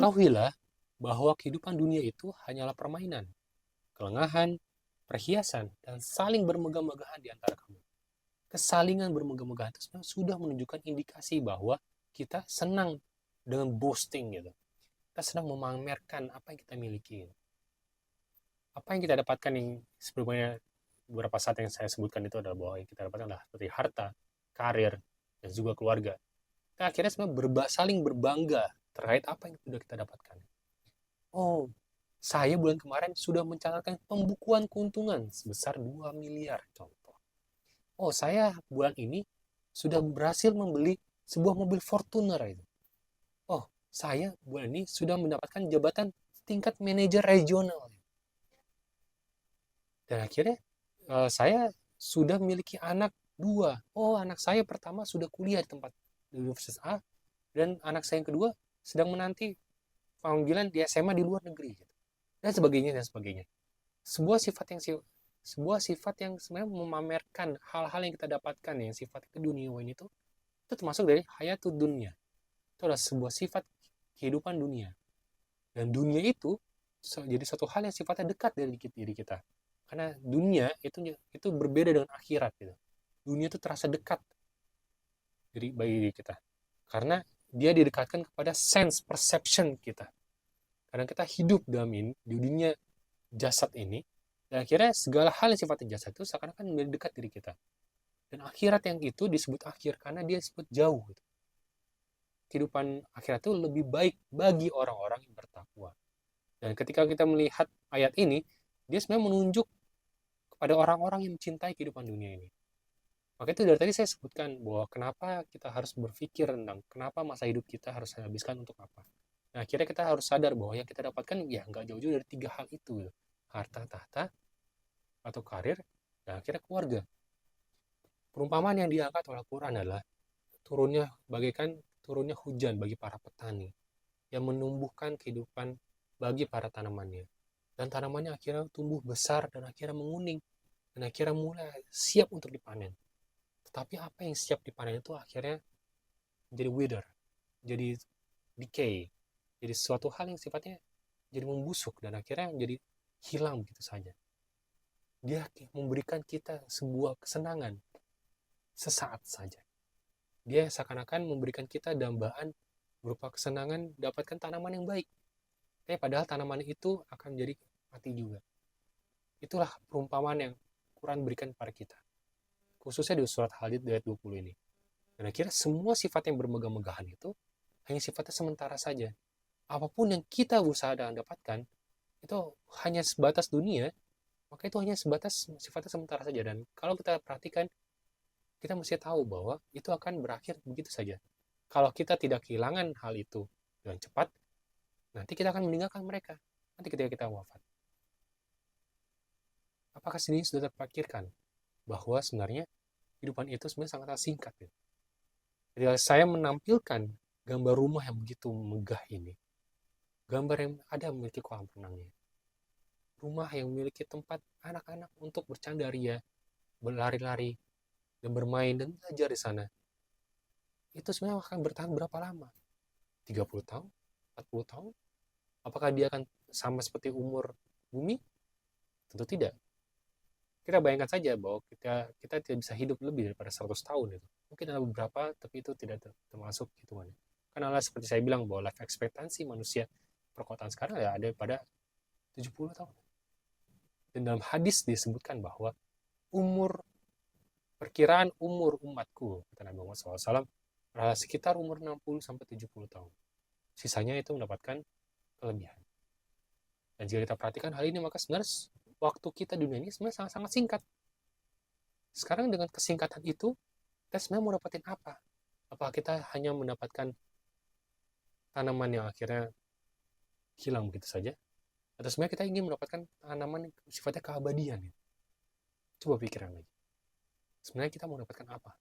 Ketahuilah bahwa kehidupan dunia itu hanyalah permainan, kelengahan, perhiasan, dan saling bermegah-megahan di antara kamu. Kesalingan bermegah-megahan itu sebenarnya sudah menunjukkan indikasi bahwa kita senang dengan boasting gitu. Kita senang memamerkan apa yang kita miliki. Apa yang kita dapatkan yang sebelumnya beberapa saat yang saya sebutkan itu adalah bahwa yang kita dapatkan adalah seperti harta, karir, dan juga keluarga. Kita akhirnya sebenarnya saling berbangga terkait apa yang sudah kita dapatkan. Oh, saya bulan kemarin sudah mencatatkan pembukuan keuntungan sebesar 2 miliar contoh. Oh, saya bulan ini sudah berhasil membeli sebuah mobil Fortuner itu. Oh, saya bulan ini sudah mendapatkan jabatan tingkat manajer regional. Dan akhirnya saya sudah memiliki anak dua. Oh, anak saya pertama sudah kuliah di Universitas A, dan anak saya yang kedua sedang menanti panggilan di SMA di luar negeri. Gitu. Dan sebagainya dan sebagainya. Sebuah sifat yang sebuah sifat yang sebenarnya memamerkan hal-hal yang kita dapatkan yang sifat keduniawian itu termasuk dari hayatud dunia. Itu adalah sebuah sifat kehidupan dunia. Dan dunia itu jadi satu hal yang sifatnya dekat dari diri kita. Karena dunia itu berbeda dengan akhirat gitu. Dunia itu terasa dekat bagi diri kita. Karena dia didekatkan kepada sense perception kita. Karena kita hidup di dunia jasad ini, dan akhirnya segala hal yang sifatnya jasad itu seakan-akan menjadi dekat diri kita. Dan akhirat yang itu disebut akhir karena dia disebut jauh. Gitu. Kehidupan akhirat itu lebih baik bagi orang-orang yang bertakwa. Dan ketika kita melihat ayat ini, dia sebenarnya menunjuk kepada orang-orang yang mencintai kehidupan dunia ini. Maka itu dari tadi saya sebutkan bahwa kenapa kita harus berpikir tentang kenapa masa hidup kita harus habiskan untuk apa. Nah, akhirnya kita harus sadar bahwa yang kita dapatkan ya nggak jauh-jauh dari 3 hal itu. Harta, tahta, atau karir, dan akhirnya keluarga. Perumpamaan yang diangkat oleh Al-Quran adalah bagaikan turunnya hujan bagi para petani yang menumbuhkan kehidupan bagi para tanamannya. Dan tanamannya akhirnya tumbuh besar dan akhirnya menguning. Dan akhirnya mulai siap untuk dipanen. Tetapi apa yang siap dipanen itu akhirnya jadi wither, jadi decay, jadi suatu hal yang sifatnya jadi membusuk dan akhirnya jadi hilang begitu saja. Dia memberikan kita sebuah kesenangan sesaat saja. Dia seakan-akan memberikan kita dambaan berupa kesenangan dapatkan tanaman yang baik. Tapi padahal tanaman itu akan jadi mati juga. Itulah perumpamaan yang Quran berikan kepada kita. Khususnya di surat Hadid ayat 20 ini. Dan akhirnya semua sifat yang bermegah-megahan itu hanya sifatnya sementara saja. Apapun yang kita berusaha dan dapatkan, itu hanya sebatas dunia, maka itu hanya sebatas sifatnya sementara saja. Dan kalau kita perhatikan, kita mesti tahu bahwa itu akan berakhir begitu saja. Kalau kita tidak kehilangan hal itu dengan cepat, nanti kita akan meninggalkan mereka. Nanti ketika kita wafat. Apakah sendiri sudah terpikirkan bahwa sebenarnya kehidupan itu sebenarnya sangat singkat. Ya? Jadi saya menampilkan gambar rumah yang begitu megah ini, gambar yang ada memiliki kolam renangnya, rumah yang memiliki tempat anak-anak untuk bercandaria, berlari-lari, dan bermain dan belajar di sana. Itu sebenarnya akan bertahan berapa lama? 30 tahun? 40 tahun? Apakah dia akan sama seperti umur bumi? Tentu tidak. Kita bayangkan saja bahwa kita tidak bisa hidup lebih daripada 100 tahun itu. Mungkin ada beberapa, tapi itu tidak termasuk hitungannya. Karena seperti saya bilang bahwa life expectancy manusia perkotaan sekarang ya ada pada 70 tahun. Dan dalam hadis disebutkan bahwa perkiraan umur umatku, kata Nabi Muhammad SAW, adalah sekitar umur 60-70 tahun. Sisanya itu mendapatkan kelebihan. Dan jika kita perhatikan hal ini, maka sebenarnya waktu kita di dunia ini sebenarnya sangat-sangat singkat. Sekarang dengan kesingkatan itu, kita sebenarnya mau dapetin apa? Apakah kita hanya mendapatkan tanaman yang akhirnya hilang begitu saja? Atau sebenarnya kita ingin mendapatkan tanaman yang sifatnya keabadian? Coba pikiran lagi. Sebenarnya kita mau dapatkan apa?